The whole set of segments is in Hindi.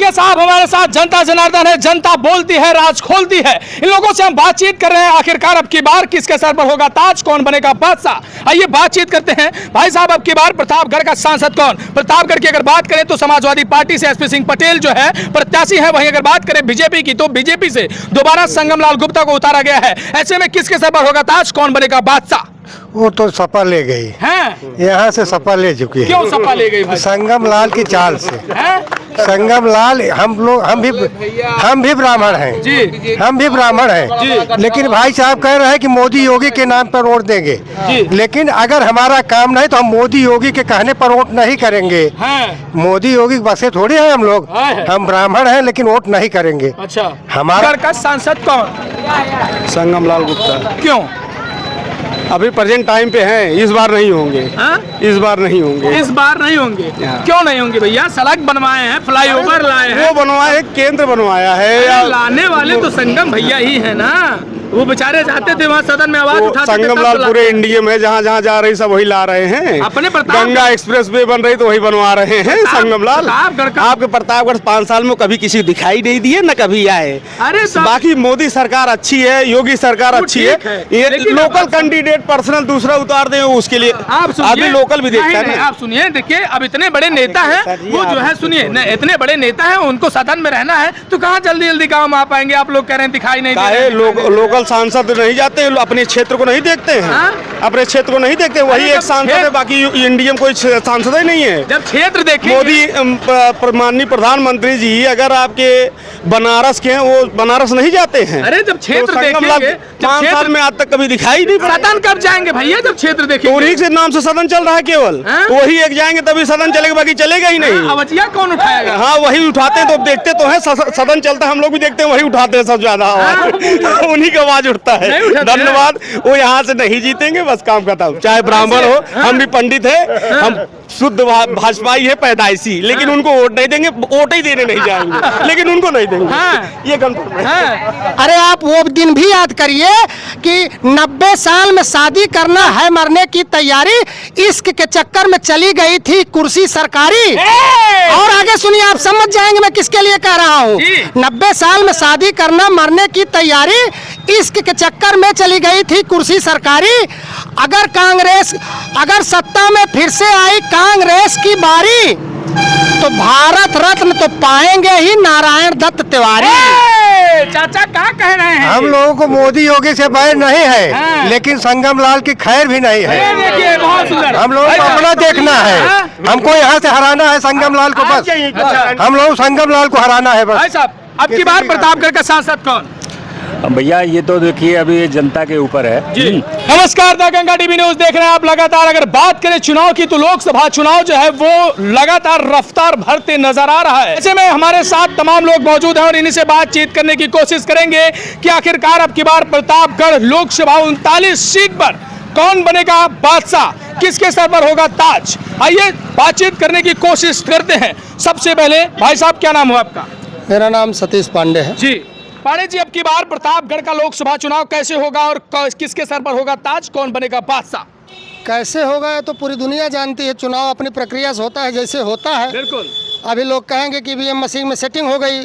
देखिए साहब, हमारे साथ जनता जनार्दन है, जनता बोलती है, राज खोलती है। इन लोगों से हम बातचीत कर रहे हैं। आखिरकार अब की बार किसके सर पर होगा ताज, कौन बनेगा बादशाह? आइए बातचीत करते हैं। भाई साहब, अब की बार प्रतापगढ़ का सांसद कौन? प्रतापगढ़ की अगर बात करें तो समाजवादी पार्टी से एसपी सिंह पटेल जो है प्रत्याशी है। वहीं अगर बात करें बीजेपी की तो बीजेपी से दोबारा संगम लाल गुप्ता को उतारा गया है। ऐसे में किसके सर पर होगा ताज, कौन बनेगा बादशाह? वो तो सपा ले गई हैं? यहाँ से सपा ले चुकी है। क्यों सपा ले गई भाई? संगम लाल की चाल से। हैं? संगम लाल, हम भी ब्राह्मण हैं जी, हम भी ब्राह्मण हैं, लेकिन भाई साहब कह रहे हैं कि मोदी योगी के नाम पर वोट देंगे। लेकिन अगर हमारा काम नहीं तो हम मोदी योगी के कहने पर वोट नहीं करेंगे। मोदी योगी बसे थोड़ी है हम लोग, हम ब्राह्मण हैं लेकिन वोट नहीं करेंगे। अच्छा, हमारा का सांसद कौन? संगम लाल गुप्ता। क्यों? अभी प्रेजेंट टाइम पे हैं, इस बार नहीं होंगे। इस बार नहीं होंगे। इस बार नहीं होंगे? क्यों नहीं होंगे भैया? सड़क बनवाए हैं, फ्लाईओवर लाए हैं। वो बनवाए, केंद्र बनवाया है। लाने वाले तो संगम भैया ही है ना। वो बेचारे जाते थे वहाँ सदन में आवाज उठाते थे। संगम लाल पूरे इंडिया में जहाँ जहाँ जा रही सब वही ला रहे हैं। अपने गंगा एक्सप्रेस वे बन रही तो वही बनवा रहे हैं। संगम लाल आपके प्रतापगढ़ 5 साल में कभी किसी दिखाई नहीं दिए, न कभी आए। अरे बाकी मोदी सरकार अच्छी है, योगी सरकार अच्छी है। ये लोकल कैंडिडेट पर्सनल दूसरा उतार दे उसके लिए आदमी लोकल भी देखता है। आप सुनिए, देखिए अब इतने बड़े नेता हैं वो जो है, सुनिए न, इतने बड़े नेता हैं उनको सदन में रहना है तो कहाँ जल्दी जल्दी काम आ पाएंगे? आप लोग कह रहे हैं दिखाई नहीं दे रहे। लोकल सांसद नहीं जाते, अपने क्षेत्र को नहीं देखते हैं। अपने क्षेत्र को नहीं देखते, वही एक सांसद है, बाकी इंडिया में कोई सांसद ही नहीं है। जब क्षेत्र देखें, मोदी माननीय प्रधानमंत्री जी अगर आपके बनारस के हैं, वो बनारस नहीं जाते हैं। अरे जब क्षेत्र देखेंगे, 5 साल में आज तक कभी दिखाई नहीं। सदन कब जाएंगे भैया जब क्षेत्र देखेंगे? उन्हीं से नाम से सदन चल रहा है केवल। वही एक जाएंगे तभी सदन चलेगा, बाकी चलेगा ही नहीं। अवजिया कौन उठाएगा? हाँ, वही उठाते हैं तो देखते तो हैं, सदन चलता है हम लोग भी देखते हैं, वही उठाते हैं सब ज्यादा आवाज। उन्हीं का आवाज उठता है। धन्यवाद। वो यहाँ से नहीं जीतेंगे, बस काम खत्म। चाहे ब्राह्मण हो, हम भी पंडित है, हम शुद्ध भाजपाई है पैदाइशी, लेकिन उनको वोट नहीं देंगे, वोट ही देने नहीं जाएंगे, लेकिन उनको नहीं देंगे। ये कंफर्म है। अरे आप वो दिन भी याद करिए कि 90 साल में शादी करना है मरने की तैयारी, इश्क के चक्कर में चली गई थी कुर्सी सरकारी। और आगे सुनिए, आप समझ जाएंगे मैं किसके लिए कह रहा हूँ। 90 साल में शादी करना मरने की तैयारी, इश्क के चक्कर में चली गई थी कुर्सी सरकारी। अगर कांग्रेस, अगर सत्ता में फिर से आई कांग्रेस की बारी तो भारत रत्न तो पाएंगे ही नारायण दत्त तिवारी। चाचा क्या कह रहे हैं? हम लोगों को मोदी योगी से बैर नहीं है, लेकिन संगम लाल की खैर भी नहीं है। देखिए बहुत सुंदर। हम लोगों को अपना देखना है, हमको यहाँ से हराना है संगम लाल को बस। हम लोग संगम लाल को हराना है बस। भाई साहब, अब की बार प्रतापगढ़ का सांसद कौन? भैया ये तो देखिए अभी जनता के ऊपर है जी। नमस्कार, द गंगा टीवी न्यूज देख रहे हैं आप। लगातार अगर बात करें चुनाव की तो लोकसभा चुनाव जो है वो लगातार रफ्तार भरते नजर आ रहा है। ऐसे में हमारे साथ तमाम लोग मौजूद हैं और इन्हीं से बातचीत करने की कोशिश करेंगे कि आखिरकार अब की बार प्रतापगढ़ लोकसभा 39 सीट पर कौन बनेगा बादशाह, किसके सर पर होगा ताज? आइए बातचीत करने की कोशिश करते हैं। सबसे पहले भाई साहब, क्या नाम हो आपका? मेरा नाम सतीश पांडे है जी। पांडे जी, अब की बार प्रतापगढ़ का लोकसभा चुनाव कैसे होगा और किसके सर पर होगा ताज, कौन बनेगा बादशाह? कैसे होगा ये तो पूरी दुनिया जानती है। चुनाव अपनी प्रक्रिया से होता है, जैसे होता है। बिल्कुल। अभी लोग कहेंगे कि ईवीएम मशीन में सेटिंग हो गई,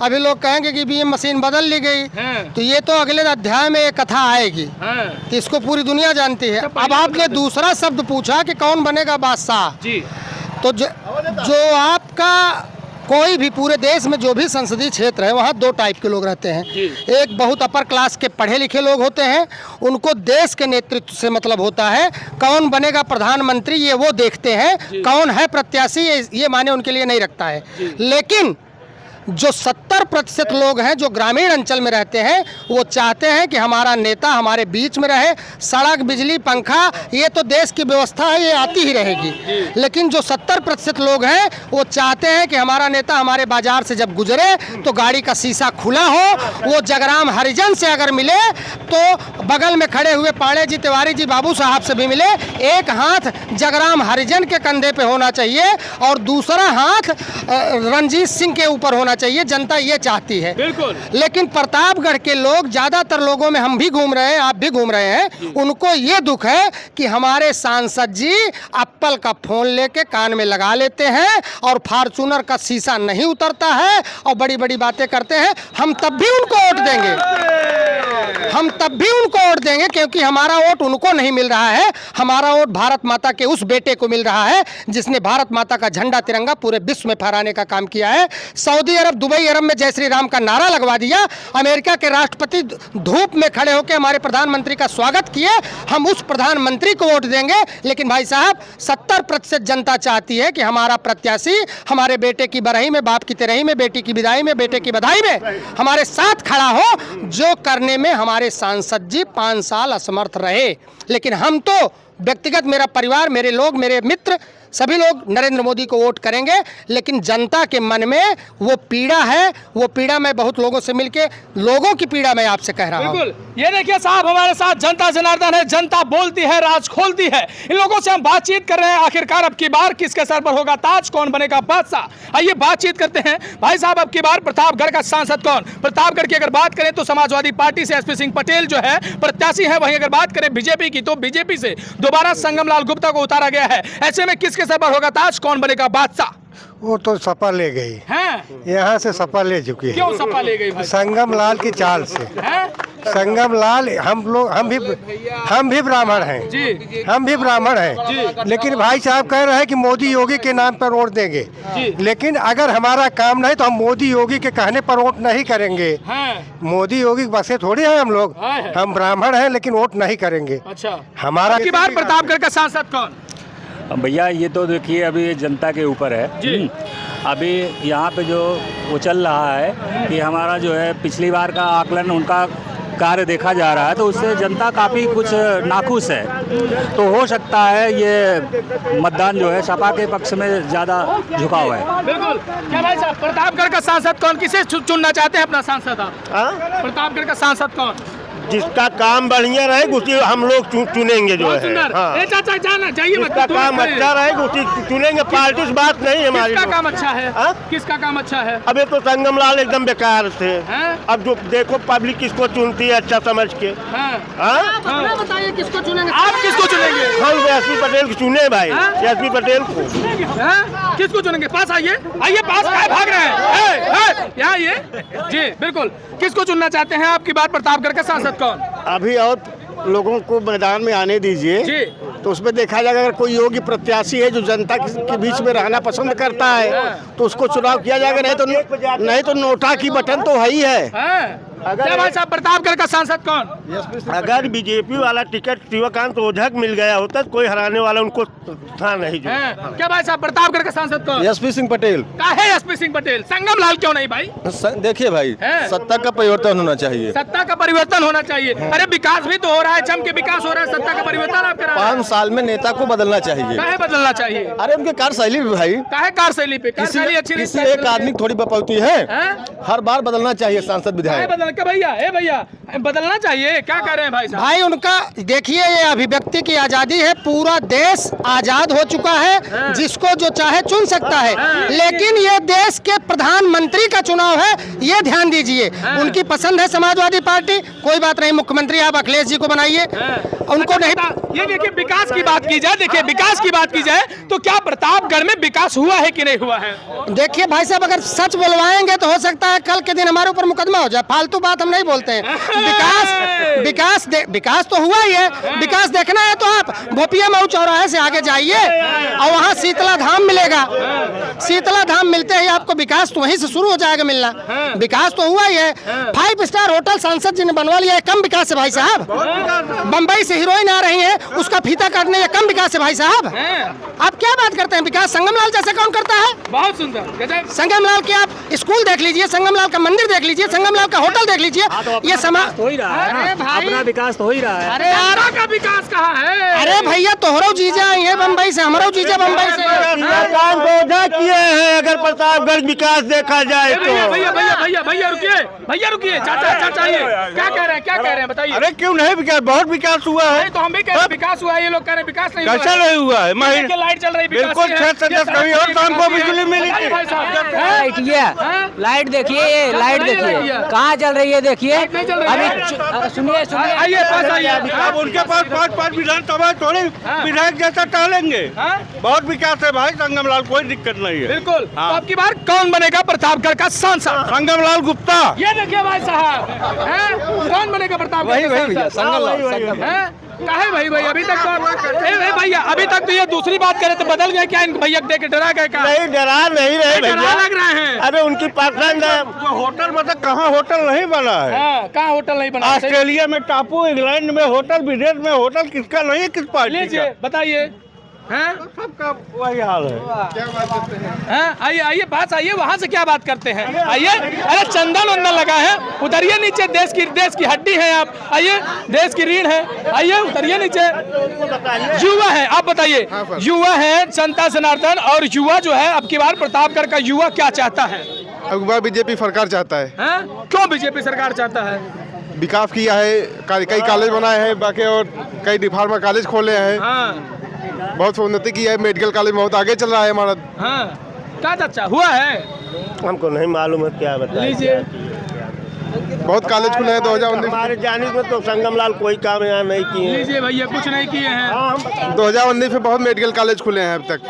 अभी लोग कहेंगे कि ईवीएम मशीन बदल ली गई, तो ये तो अगले अध्याय में एक कथा आएगी। तो इसको पूरी दुनिया जानती है। अब आपने दूसरा शब्द पूछा कि कौन बनेगा बादशाह जी, तो जो आपका कोई भी पूरे देश में जो भी संसदीय क्षेत्र है वहाँ 2 टाइप के लोग रहते हैं। एक बहुत अपर क्लास के पढ़े लिखे लोग होते हैं, उनको देश के नेतृत्व से मतलब होता है, कौन बनेगा प्रधानमंत्री ये वो देखते हैं, कौन है प्रत्याशी ये माने उनके लिए नहीं रखता है। लेकिन जो 70% लोग हैं जो ग्रामीण अंचल में रहते हैं, वो चाहते हैं कि हमारा नेता हमारे बीच में रहे। सड़क, बिजली, पंखा ये तो देश की व्यवस्था है, ये आती ही रहेगी। लेकिन जो 70% लोग हैं वो चाहते हैं कि हमारा नेता हमारे बाजार से जब गुजरे तो गाड़ी का शीशा खुला हो। वो जगराम हरिजन से अगर मिले तो बगल में खड़े हुए पांडे जी, तिवारी जी, बाबू साहब से भी मिले। एक हाथ जगराम हरिजन के कंधे पे होना चाहिए और दूसरा हाथ रणजीत सिंह के ऊपर होना चाहिए, जनता ये चाहती है। बिल्कुल। लेकिन प्रतापगढ़ के लोग, ज्यादातर लोगों में हम भी घूम रहे हैं, आप भी घूम रहे हैं, उनको ये दुख है कि हमारे सांसद जी एप्पल का फोन लेके कान में लगा लेते हैं और फॉर्चूनर का शीशा नहीं उतरता है और बड़ी बड़ी बातें करते हैं। हम तब भी उनको वोट देंगे, हम तब भी उनको वोट देंगे, क्योंकि हमारा वोट उनको नहीं मिल रहा है, हमारा वोट भारत माता के उस बेटे को मिल रहा है जिसने भारत माता का झंडा तिरंगा पूरे विश्व में फहराने का काम किया है। सऊदी अरब, दुबई अरब में जय श्री राम का नारा लगवा दिया, अमेरिका के राष्ट्रपति धूप में खड़े होकर हमारे प्रधानमंत्री का स्वागत किए। हम उस प्रधानमंत्री को वोट देंगे। लेकिन भाई साहब 70% जनता चाहती है कि हमारा प्रत्याशी हमारे बेटे की बरही में, बाप की तिरही में, बेटी की विदाई में, बेटे की बधाई में हमारे साथ खड़ा हो, जो करने में हमारे सांसद जी 5 साल असमर्थ रहे। लेकिन हम तो व्यक्तिगत, मेरा परिवार, मेरे लोग, मेरे मित्र, सभी लोग नरेंद्र मोदी को वोट करेंगे। लेकिन जनता के मन में वो पीड़ा है, वो पीड़ा मैं बहुत लोगों से मिलके, लोगों की पीड़ा मैं आपसे कह रहा हूँ। बिल्कुल। ये देखिए साहब, हमारे साथ जनता जनार्दन है, जनता बोलती है, राज खोलती है। इन लोगों से हम बातचीत कर रहे हैं, आखिरकार अब की बार किसके सर पर होगा ताज, कौन बनेगा बादशाह। आइए बातचीत करते हैं। भाई साहब, अब की बार प्रतापगढ़ का सांसद कौन? प्रतापगढ़ की अगर बात करें तो समाजवादी पार्टी से एसपी सिंह पटेल जो है प्रत्याशी है। वहीं अगर बात करें बीजेपी की तो बीजेपी से दोबारा संगम लाल गुप्ता को उतारा गया है। ऐसे में किसके सर पर होगा ताज, कौन बनेगा बादशाह? वो तो सपा ले गई हैं? यहाँ से सपा ले चुकी है। क्यों सपा ले गई भाई? संगम लाल की चाल से। हैं? संगम लाल, हम भी ब्राह्मण हैं जी, हम भी ब्राह्मण हैं, लेकिन भाई साहब कह रहे हैं कि मोदी योगी के नाम पर वोट देंगे। लेकिन अगर हमारा काम नहीं तो हम मोदी योगी के कहने पर वोट नहीं करेंगे। मोदी योगी बसे थोड़ी है हम लोग, हम ब्राह्मण हैं लेकिन वोट नहीं करेंगे। अच्छा, हमारा अब की बार प्रतापगढ़ का सांसद कौन? भैया ये तो देखिए अभी जनता के ऊपर है जी। अभी यहाँ पे जो वो चल रहा है कि हमारा जो है पिछली बार का आकलन, उनका कार्य देखा जा रहा है तो उससे जनता काफ़ी कुछ नाखुश है। तो हो सकता है ये मतदान जो है सपा के पक्ष में ज़्यादा झुकाव है। बिल्कुल। क्या भाई साहब, प्रतापगढ़ का सांसद कौन, किसे चुनना चाहते हैं अपना सांसद आप? प्रतापगढ़ का सांसद कौन? जिसका काम बढ़िया रहे उसी हम लोग चुनेंगे जो है। हाँ। चाचा जाना चाहिए, जिसका काम अच्छा रहे उसी चुनेंगे। पार्टी से बात नहीं हमारी। किसका काम अच्छा है? हाँ? किसका काम अच्छा है? अबे तो संगम लाल एकदम बेकार थे। हाँ? अब जो देखो पब्लिक किसको चुनती है अच्छा समझ के। आप बताइए किसको चुनेंगे? आप किसको चुनेंगे? हम एसपी पटेल को चुने भाई। एसपी पटेल को किसको चुनेंगे? पास आइए, आइए पास, काय भाग रहे हैं? यहाँ आइए जी। बिल्कुल, किसको चुनना चाहते हैं आपकी बात प्रतापगढ़ का सांसद कौन? अभी और लोगों को मैदान में आने दीजिए जी। तो उसमें देखा जाएगा अगर कोई योग्य प्रत्याशी है जो जनता के बीच में रहना पसंद करता है तो उसको चुनाव किया जाएगा। नहीं तो नोटा की बटन तो है ही है। क्या भाई साहब, प्रतापगढ़ का सांसद कौन? अगर बीजेपी वाला टिकट शिवकांत ओझा को मिल गया होता तो कोई हराने वाला उनको था नहीं। क्या भाई साहब, प्रतापगढ़ का सांसद कौन? एसपी सिंह पटेल। काहे एसपी सिंह पटेल? संगम लाल क्यों नहीं भाई? देखिए भाई, सत्ता का परिवर्तन होना चाहिए। सत्ता का परिवर्तन होना चाहिए। अरे विकास भी तो हो रहा है, जम के विकास हो रहा है, सत्ता का परिवर्तन आप करा रहे हैं। 5 साल में नेता को बदलना चाहिए। काहे बदलना चाहिए? अरे उनके कार्यशैली भी भाई, काहे कार्यशैली पे? कार्यशैली अच्छी नहीं, किसी एक आदमी थोड़ी बपौती है। हर बार बदलना चाहिए सांसद विधायक। बदल के भैया, ए भैया, बदलना चाहिए। क्या कह रहे हैं भाई साहब? भाई उनका देखिए, ये अभिव्यक्ति की आजादी है, पूरा देश आजाद हो चुका है, जिसको जो चाहे चुन सकता है। लेकिन ये देश के प्रधानमंत्री का चुनाव है, ये ध्यान दीजिए। उनकी पसंद है समाजवादी पार्टी, कोई बात नहीं, मुख्यमंत्री आप अखिलेश जी को बनाइए, उनको नहीं। ये देखिए, विकास की बात की जाए, देखिए विकास की बात की जाए तो क्या प्रतापगढ़ में विकास हुआ है कि नहीं हुआ है? देखिए भाई साहब, अगर सच बोलवाएंगे तो हो सकता है कल के दिन हमारे ऊपर मुकदमा हो जाए। फालतू बात हम नहीं बोलते हैं। विकास तो हुआ ही है। विकास देखना है तो आप भोपिया मऊ चौराहे से आगे जाइए और वहाँ शीतला धाम मिलेगा। शीतला धाम मिलते ही आपको विकास तो वहीं से शुरू हो जाएगा मिलना। विकास तो हुआ ही है। 5 स्टार होटल सांसद जी ने बनवा लिया है, कम विकास है भाई साहब। बम्बई से हीरोइन आ रही है, उसका फीता काटने ये कम विकास है भाई साहब। आप क्या बात करते हैं? विकास संगम लाल जैसे कौन करता है? बहुत सुंदर। संगम लाल के आप स्कूल देख लीजिए, संगम लाल का मंदिर देख लीजिए, संगम लाल का होटल देख लीजिए। ये समाज हो ही रहा है, अपना विकास तो हो ही रहा है। अरे आरा का विकास कहाँ है? अरे भैया, तोहरो जीजा ये बम्बई से, हमारो जीजा बम्बई से। काम तो ओझा किए हैं। अगर प्रतापगढ़ विकास देखा जाए तो भैया भैया भैया भैया भैया रुकिए, भैया रुकिए। चाचा चाचा, ये क्या कह रहे हैं? क्या कह रहे हैं बताइए। अरे क्यों नहीं विकास? बहुत विकास हुआ है। तो हम भी कह रहे हैं विकास हुआ है, ये लोग कह रहे हैं विकास नहीं हुआ है। कैसा नहीं हुआ है? लाइट चल रही है, बिल्कुल 6 से 10 कहीं और शाम को बिजली मिली। भाई साहब, लाइट देखिए, ये लाइट देखिए कहाँ चल रही है, देखिए नहीं चल रही है। अभी सुनिए सुनिए आइए पास आइए। अब उनके पास 5-5 विधानसभा थोड़ी विधायक जैसा टहलेंगे। बहुत विकास है भाई संगम लाल, कोई दिक्कत नहीं है। बिल्कुल। तो अब की बार कौन बनेगा प्रतापगढ़ का सांसद? संगम लाल गुप्ता। ये देखिए भाई साहब, कौन बनेगा प्रतापगढ़ का सांसद? काहे भाई अभी तक तो भैया अभी तक तो ये दूसरी बात करे तो बदल गए क्या? इन भैया देख के डरा गए क्या? नहीं डरा नहीं रहे डरा भैया, लग रहे हैं। अरे उनकी पसंद है। वो होटल मतलब कहाँ होटल नहीं बना है? कहाँ होटल नहीं बना? ऑस्ट्रेलिया में टापू, इंग्लैंड में होटल, विदेश में होटल, किसका नहीं है, किस पार्टी का? लीजिए बताइए। सबका वही हाल है। आइए आइए पास आइए, वहाँ से क्या बात करते हैं? आइए, अरे चंदन वंदन लगा है, उतरिए नीचे। देश की हड्डी है आप, आइए, देश की रीढ़ है, आइए उतरिए नीचे। युवा है, आप बताइए। युवा है जनता जनार्दन, और युवा जो है अब की बार प्रतापगढ़ का युवा क्या चाहता है? अब बार बीजेपी सरकार चाहता है। क्यों बीजेपी सरकार चाहता है? विकास किया है, कई कॉलेज बनाए हैं बाकी, और कई डिफार्मा कॉलेज खोले हैं। बहुत उन्नति की है, मेडिकल कॉलेज बहुत आगे चल रहा है हमारा। क्या अच्छा हुआ है? हमको नहीं मालूम है, क्या बताएं। लीजिए। बहुत कॉलेज खुले हैं 2019। हमारे जाने में तो संगम लाल कोई काम यहाँ नहीं किए हैं। लीजिए भैया, कुछ नहीं किए हैं। 2019 में बहुत मेडिकल कॉलेज खुले हैं अब तक।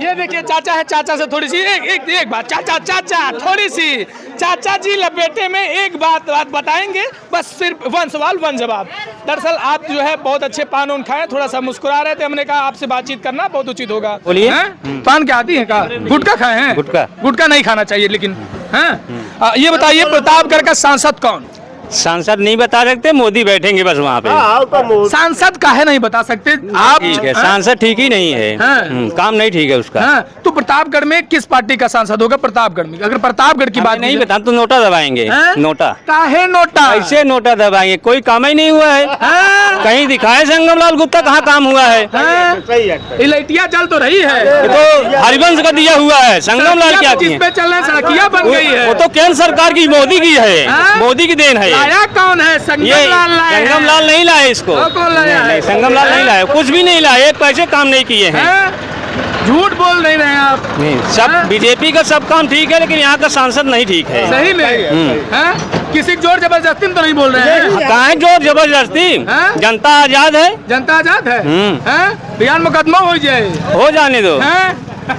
ये देखिए चाचा है, चाचा से थोड़ी सी एक बात। चाचा थोड़ी सी, चाचा जी लपेटे में एक बात बताएंगे, बस सिर्फ वन सवाल वन जवाब। दरअसल आप जो है बहुत अच्छे पान उन खाए, थोड़ा सा मुस्कुरा रहे थे, हमने कहा आपसे बातचीत करना बहुत उचित होगा। बोलिए। पान क्या आती है? का गुटखा खाए हैं? गुटखा नहीं खाना चाहिए, लेकिन ये बताइए प्रतापगढ़ का सांसद कौन? सांसद नहीं बता सकते, मोदी बैठेंगे बस वहाँ पे। सांसद काहे नहीं बता सकते आप? ठीक है, सांसद ठीक ही नहीं है। काम नहीं ठीक है उसका। तो प्रतापगढ़ में किस पार्टी का सांसद होगा? प्रतापगढ़ में अगर प्रतापगढ़ की बात नहीं बता तो नोटा दबाएंगे। नोटा काहे नोटा? ऐसे नोटा दबाएंगे, कोई काम ही नहीं हुआ है। कहीं दिखाए संगम लाल गुप्ता कहाँ काम हुआ है? इलाइटिया चल तो रही है, ये तो हरिवंश का दिया हुआ है। संगम लाल क्या जिस पे चल रहे हैं सड़कियाँ बन गई है। वो तो केंद्र सरकार की, मोदी की है, मोदी की देन है। लाया कौन है? संगम लाल लाए। संगम लाल नहीं लाए इसको। कौन लाया है? संगम लाल नहीं लाए, कुछ भी नहीं लाए, एक पैसे काम नहीं किए हैं। झूठ बोल नहीं रहे हैं आप। नहीं, सब बीजेपी का सब काम ठीक है, लेकिन यहाँ का सांसद नहीं ठीक है। सही में? किसी जोर जबरदस्ती तो नहीं बोल रहे हैं? कहाँ है जोर जबरदस्ती? जनता आजाद है। जनता आजाद है। बयान मुकदमा हो जाए, हो जाने दो।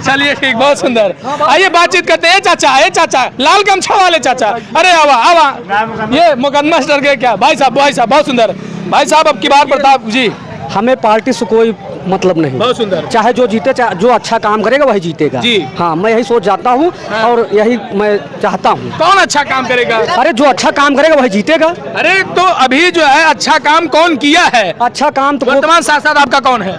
चलिए ठीक, बहुत सुंदर। आइए बातचीत करते हैं। चाचा लाल गमछा वाले चाचा, अरे आवा ये मुकदमा से डर गए क्या? भाई साहब बहुत सुंदर। भाई साहब अब की बार प्रताप जी, हमें पार्टी से कोई मतलब नहीं। बहुत सुंदर। चाहे जो जीते, चाहे जो अच्छा काम करेगा वही जीतेगा जी। हाँ, मैं यही सोच जाता हूँ और यही मैं चाहता हूँ। कौन अच्छा काम करेगा? अरे जो अच्छा काम करेगा वही जीतेगा। अरे तो अभी जो है अच्छा काम कौन किया है? अच्छा काम तो वर्तमान सांसद आपका कौन है?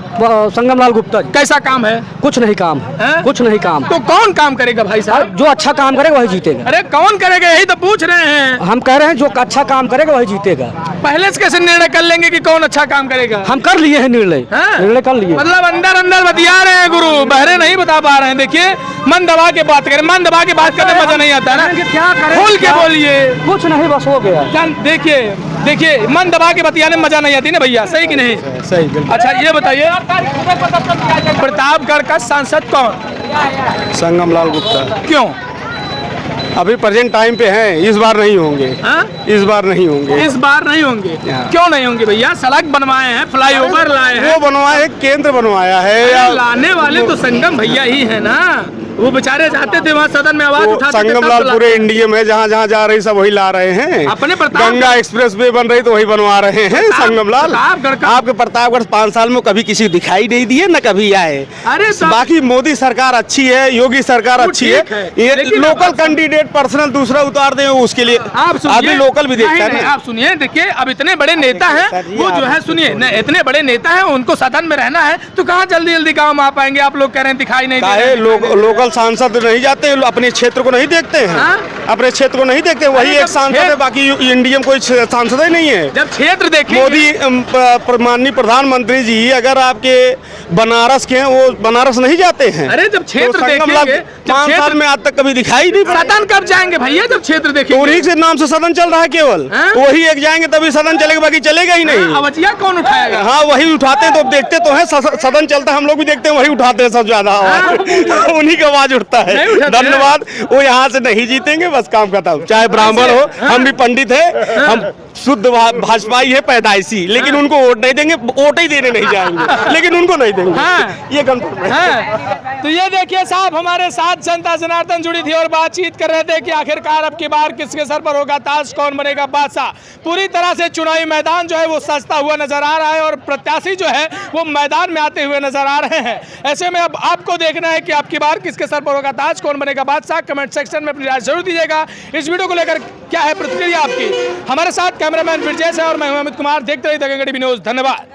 संगम लाल गुप्ता जी। कैसा काम है? कुछ नहीं काम है, कुछ नहीं काम। तो कौन काम करेगा भाई साहब? जो अच्छा काम करेगा वही जीतेगा। अरे कौन करेगा, यही तो पूछ रहे हैं। हम कह रहे हैं जो अच्छा काम करेगा वही जीतेगा। पहले से कैसे निर्णय कर लेंगे कि कौन अच्छा काम करेगा? हम कर लिए हैं निर्णय कर लिए। मतलब अंदर बतिया रहे हैं गुरु, बहरे नहीं बता पा रहे हैं। देखिए मन दबा के बात करें, मन दबा के बात करने मजा नहीं आता ना। क्या करें? खोल के बोलिए। कुछ नहीं, बस हो गया। देखिए मन दबा के बतियाने में मजा नहीं आती ना भैया, सही कि नहीं? सही। अच्छा ये बताइए प्रतापगढ़ का सांसद कौन? संगम लाल गुप्ता। क्यों? अभी प्रेजेंट टाइम पे हैं, इस बार नहीं होंगे। इस बार नहीं होंगे। इस बार नहीं होंगे? क्यों नहीं होंगे भैया? सड़क बनवाए हैं, फ्लाईओवर लाए हैं। वो बनवाए, केंद्र बनवाया है। लाने वाले तो संगम भैया ही है ना। वो बेचारे जाते थे वहाँ सदन में आवाज उठाते थे। संगम लाल पूरे इंडिया में जहाँ जहाँ जा रही सब वही ला रहे हैं। अपने गंगा एक्सप्रेस वे बन रही तो वही बनवा रहे हैं संगम लाल। आपके प्रतापगढ़ 5 साल में कभी किसी दिखाई नहीं दिए, न कभी आए। अरे बाकी मोदी सरकार अच्छी है, योगी सरकार अच्छी है। ये लोकल कैंडिडेट पर्सनल दूसरा उतार दे उसके लिए आप अभी लोकल भी देखता है। आप सुनिए, देखिए अब इतने बड़े नेता हैं वो जो है, सुनिए इतने बड़े नेता हैं, उनको सदन में रहना है तो कहाँ जल्दी काम आ पाएंगे? आप लोग कह रहे हैं दिखाई नहीं दे। लोकल सांसद नहीं जाते, अपने क्षेत्र को नहीं देखते हैं। अपने क्षेत्र को नहीं देखते, वही एक सांसद है, बाकी इंडिया में कोई सांसद ही नहीं है। जब क्षेत्र देखेंगे, मोदी माननीय प्रधानमंत्री जी अगर आपके बनारस के हैं, वो बनारस नहीं जाते हैं। अरे जब क्षेत्र देखेंगे, 5 साल में आज तक कभी दिखाई नहीं। सदन कब जाएंगे भैया? जब क्षेत्र देखेंगे। उन्हीं से नाम से सदन चल रहा है केवल, वही एक जाएंगे तभी सदन चलेगा, बाकी चलेगा ही नहीं। अवजिया कौन उठाएगा? हाँ वही उठाते हैं, तो देखते तो हैं सदन चलता, हम लोग भी देखते हैं, वही उठाते हैं सब ज्यादा। उन्हीं का आवाज उठता है। धन्यवाद। वो यहाँ से नहीं जीतेंगे, बस काम खत्म। चाहे ब्राह्मण हो, हम भी पंडित है, हम शुद्ध भाजपाई है पैदाइशी, लेकिन उनको वोट नहीं देंगे, वोट ही देने नहीं जाएंगे, लेकिन उनको नहीं देंगे। ये कंफर्म है। तो ये देखिए साहब, हमारे साथ जनता जनार्दन जुड़ी थी और बातचीत कर रहे थे कि आखिरकार अब की बार किसके सर पर होगा ताज, कौन बनेगा बादशाह। पूरी तरह से चुनावी मैदान जो है वो सस्ता हुआ नजर आ रहा है और प्रत्याशी जो है वो मैदान में आते हुए नजर आ रहे हैं। ऐसे में अब आपको देखना है कि अब की बार किसके सर पर होगा ताज, कौन बनेगा बादशाह। कमेंट सेक्शन में अपनी राय जरूर दीजिएगा। इस वीडियो को लेकर क्या है प्रतिक्रिया आपकी। हमारे साथ कैमरामैन ब्रिजेश है और मैं हूं अमित कुमार। देखते रहिए द गंगा टीवी न्यूज़। धन्यवाद।